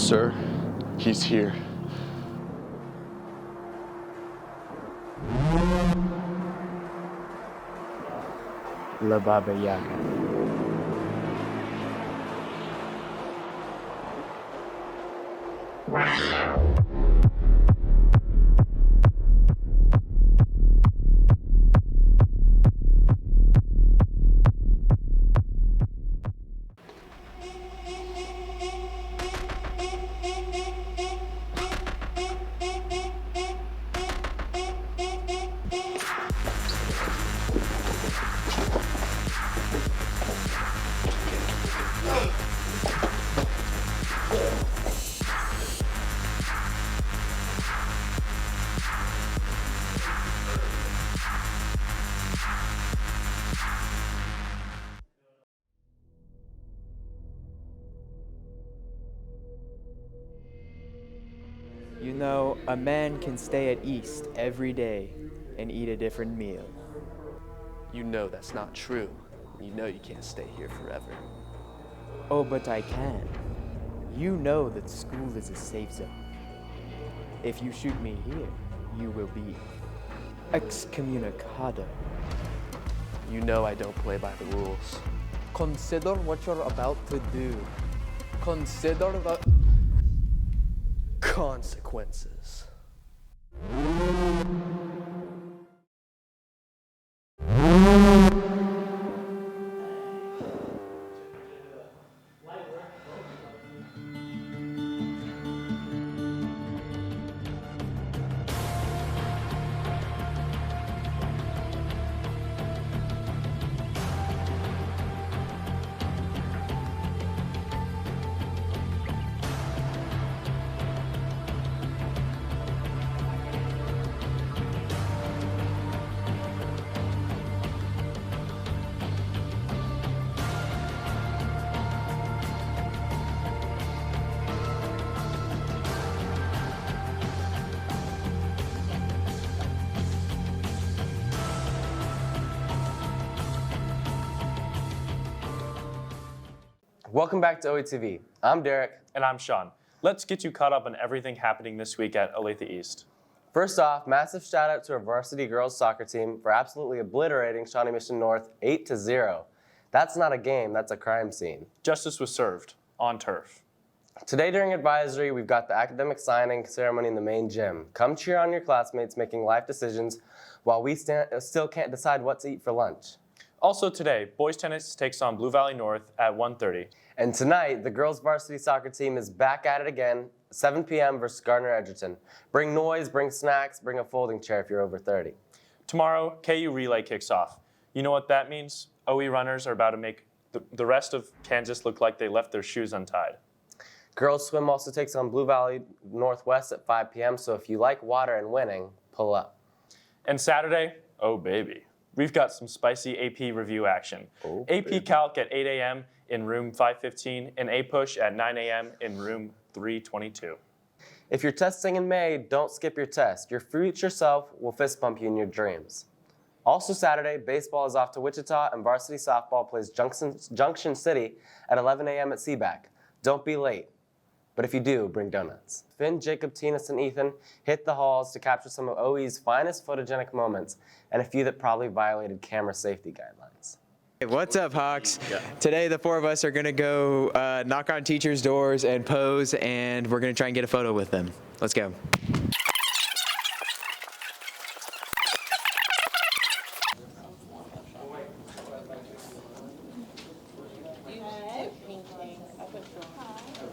Sir, he's here. La Baba Yaga. You know, a man can stay at East every day and eat a different meal. You know that's not true. You know you can't stay here forever. Oh, but I can. You know that school is a safe zone. If you shoot me here, you will be excommunicado. You know I don't play by the rules. Consider what you're about to do. Consider the Consequences. Welcome back to OETV. I'm Derek. And I'm Sean. Let's get you caught up on everything happening this week at Olathe East. First off, massive shout out to our varsity girls soccer team for absolutely obliterating Shawnee Mission North 8-0. That's not a game, that's a crime scene. Justice was served on turf. Today during advisory, we've got the academic signing ceremony in the main gym. Come cheer on your classmates making life decisions while we still can't decide what to eat for lunch. Also today, boys tennis takes on Blue Valley North at 1:30. And tonight, the girls varsity soccer team is back at it again, 7 p.m. versus Gardner-Edgerton. Bring noise, bring snacks, bring a folding chair if you're over 30. Tomorrow, KU Relay kicks off. You know what that means? OE runners are about to make the rest of Kansas look like they left their shoes untied. Girls swim also takes on Blue Valley Northwest at 5 p.m., so if you like water and winning, pull up. And Saturday, oh baby, we've got some spicy AP review action. Oh, AP baby. Calc at 8 a.m. in room 515 and A-Push at 9 a.m. in room 322. If you're testing in May, don't skip your test. Your future self will fist bump you in your dreams. Also Saturday, baseball is off to Wichita and varsity softball plays Junction City at 11 a.m. at Seaback. Don't be late. But if you do, bring donuts. Finn, Jacob, Tinas, and Ethan hit the halls to capture some of OE's finest photogenic moments and a few that probably violated camera safety guidelines. Hey, what's up, Hawks? Today, the four of us are going to go knock on teachers' doors and pose, and we're going to try and get a photo with them. Let's go.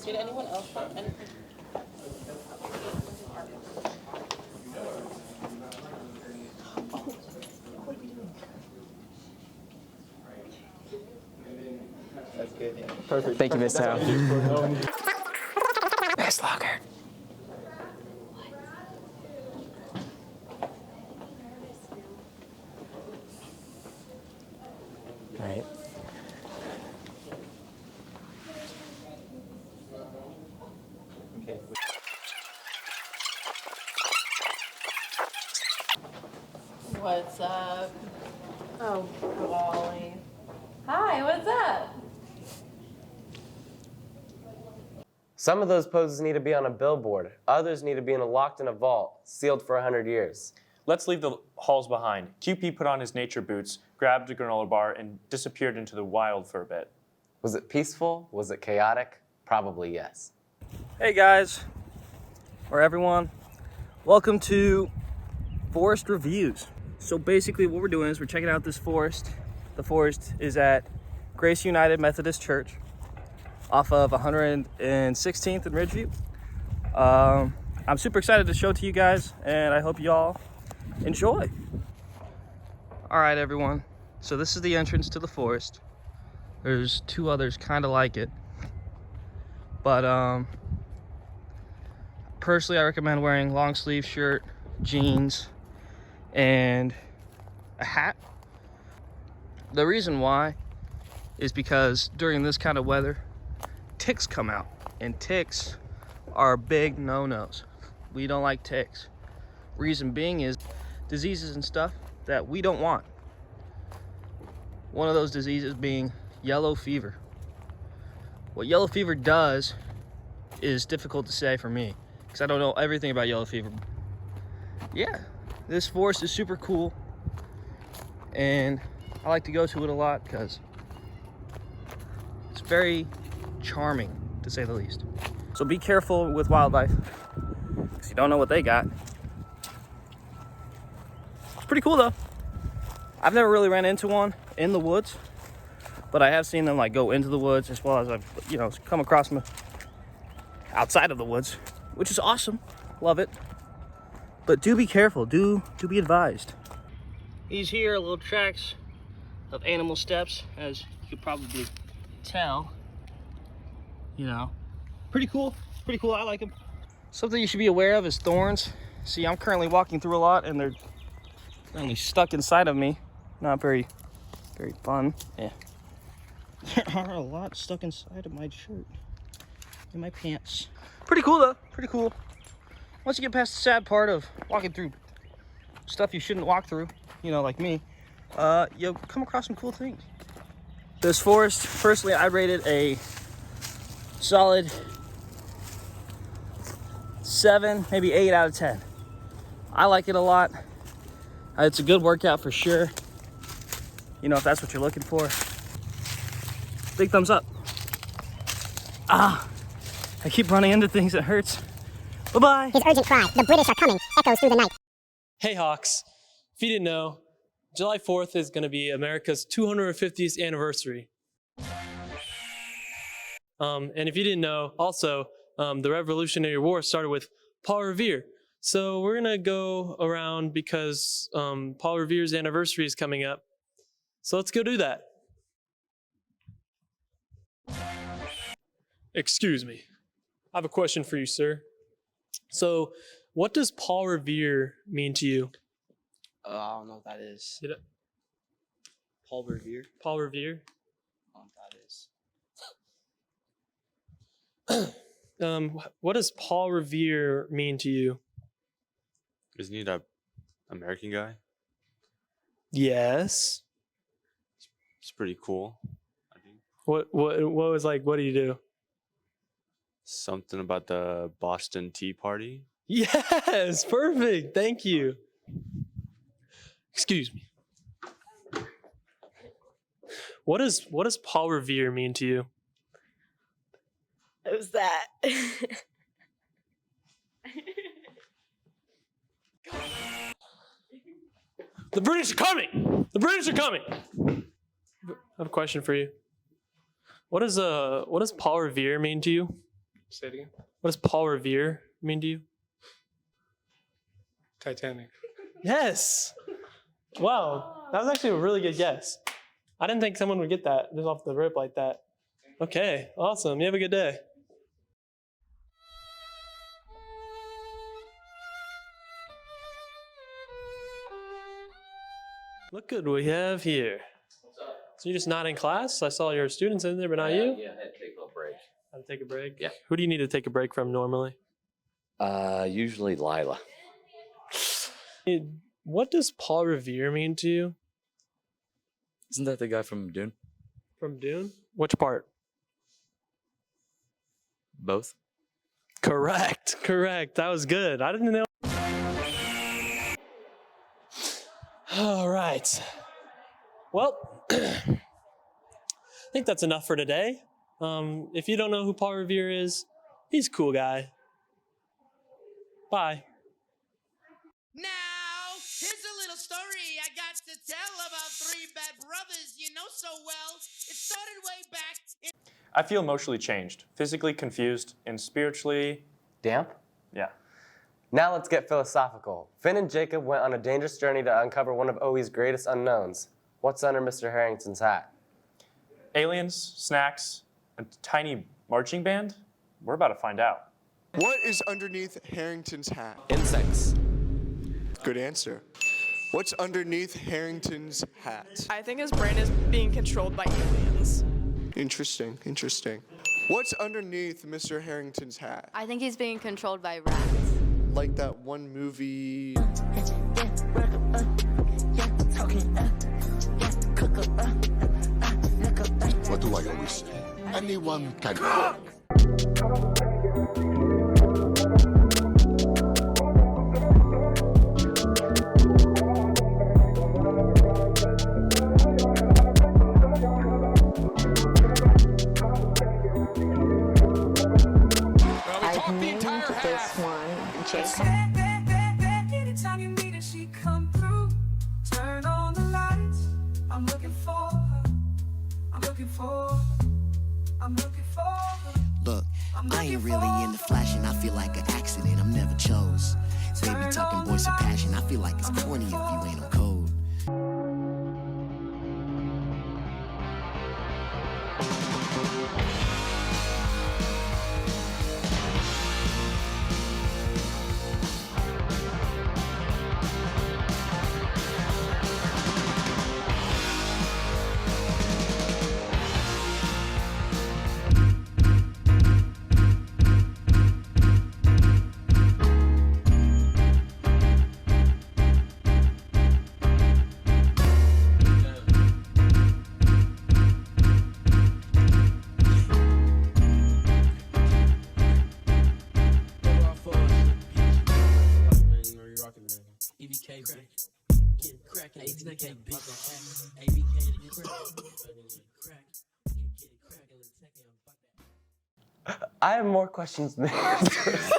Did anyone else want anything? That's good. Yeah. Perfect. Thank you, Miss Tao. Best locker. All right. Okay. What's up? Oh, golly. Hi, what's up? Some of those poses need to be on a billboard. Others need to be locked in a vault, sealed for 100 years. Let's leave the halls behind. QP put on his nature boots, grabbed a granola bar, and disappeared into the wild for a bit. Was it peaceful? Was it chaotic? Probably yes. Hey guys, or everyone, welcome to Forest Reviews. So basically what we're doing is we're checking out this forest. The forest is at Grace United Methodist Church off of 116th and Ridgeview. I'm super excited to show it to you guys, and I hope you all enjoy. All right, everyone. So this is the entrance to the forest. There's two others kind of like it. But personally, I recommend wearing long sleeve shirt, jeans, and a hat. The reason why is because during this kind of weather, ticks come out, and ticks are big no-nos. We don't like ticks. Reason being is diseases and stuff that we don't want. One of those diseases being yellow fever. What yellow fever does is difficult to say for me because I don't know everything about yellow fever. Yeah, this forest is super cool, and I like to go to it a lot because it's very charming, to say the least. So be careful with wildlife because you don't know what they got. It's pretty cool though. I've never really ran into one in the woods, but I have seen them like go into the woods, as well as I've come across them outside of the woods, which is awesome. Love it. But do be careful. Do be advised. These here are little tracks of animal steps, as you could probably tell. Pretty cool. Pretty cool. I like them. Something you should be aware of is thorns. See, I'm currently walking through a lot, and they're currently stuck inside of me. Not very fun. Yeah. There are a lot stuck inside of my shirt and my pants. Pretty cool though. Pretty cool. Once you get past the sad part of walking through stuff you shouldn't walk through, like me, you'll come across some cool things. This forest, personally, I rated a solid 7, maybe 8 out of 10. I like it a lot. It's a good workout for sure. If that's what you're looking for. Big thumbs up. I keep running into things, it hurts. Bye-bye. His urgent cry, the British are coming, echoes through the night. Hey Hawks, if you didn't know, July 4th is going to be America's 250th anniversary. And if you didn't know, also, the Revolutionary War started with Paul Revere. So we're going to go around because Paul Revere's anniversary is coming up. So let's go do that. Excuse me. I have a question for you, sir. So, what does Paul Revere mean to you? I don't know what that is. Paul Revere? Paul Revere? I don't know what that is. What does Paul Revere mean to you? Isn't he that American guy? Yes. It's pretty cool, I think. What was like, what do you do? Something about the Boston Tea Party. Yes, perfect. Thank you. Excuse me. What does Paul Revere mean to you? Who's that? The British are coming! The British are coming! I have a question for you. What does Paul Revere mean to you? Say it again. What does Paul Revere mean to you? Titanic. Yes! Wow, that was actually a really good guess. I didn't think someone would get that just off the rip like that. Okay, awesome. You have a good day. Look good we have here. What's up? So you're just not in class? I saw your students in there, but not you? Yeah, I had to take a break. Had to take a break? Yeah. Who do you need to take a break from normally? Usually Lila. What does Paul Revere mean to you? Isn't that the guy from Dune? From Dune? Which part? Both. Correct. That was good. I didn't know. All right. Well, I think that's enough for today. If you don't know who Paul Revere is, he's a cool guy. Bye. Now, here's a little story I got to tell about three bad brothers you know so well. It started way back in... I feel emotionally changed, physically confused, and spiritually... Damp? Yeah. Now let's get philosophical. Finn and Jacob went on a dangerous journey to uncover one of OE's greatest unknowns. What's under Mr. Harrington's hat? Aliens, snacks, a tiny marching band? We're about to find out. What is underneath Harrington's hat? Insects. Good answer. What's underneath Harrington's hat? I think his brain is being controlled by aliens. Interesting. What's underneath Mr. Harrington's hat? I think he's being controlled by rats. Like that one movie. What do I always say? Anyone can cook. I've named this one Jason. Anytime you meet her, she come through. Turn on the lights. I'm looking for her. I'm looking for her. I'm looking for her. Look, I ain't really into flashing. I feel like an accident. I'm never chose. Baby talking voice of passion. I feel like it's corny if you ain't on code. I have more questions than answers.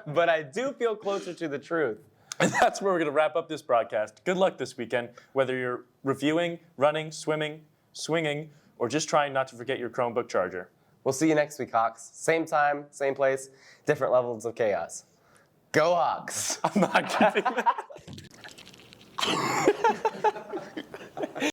But I do feel closer to the truth. And that's where we're going to wrap up this broadcast. Good luck this weekend, whether you're reviewing, running, swimming, swinging, or just trying not to forget your Chromebook charger. We'll see you next week, Hawks. Same time, same place, different levels of chaos. Go Hawks! I'm not giving that.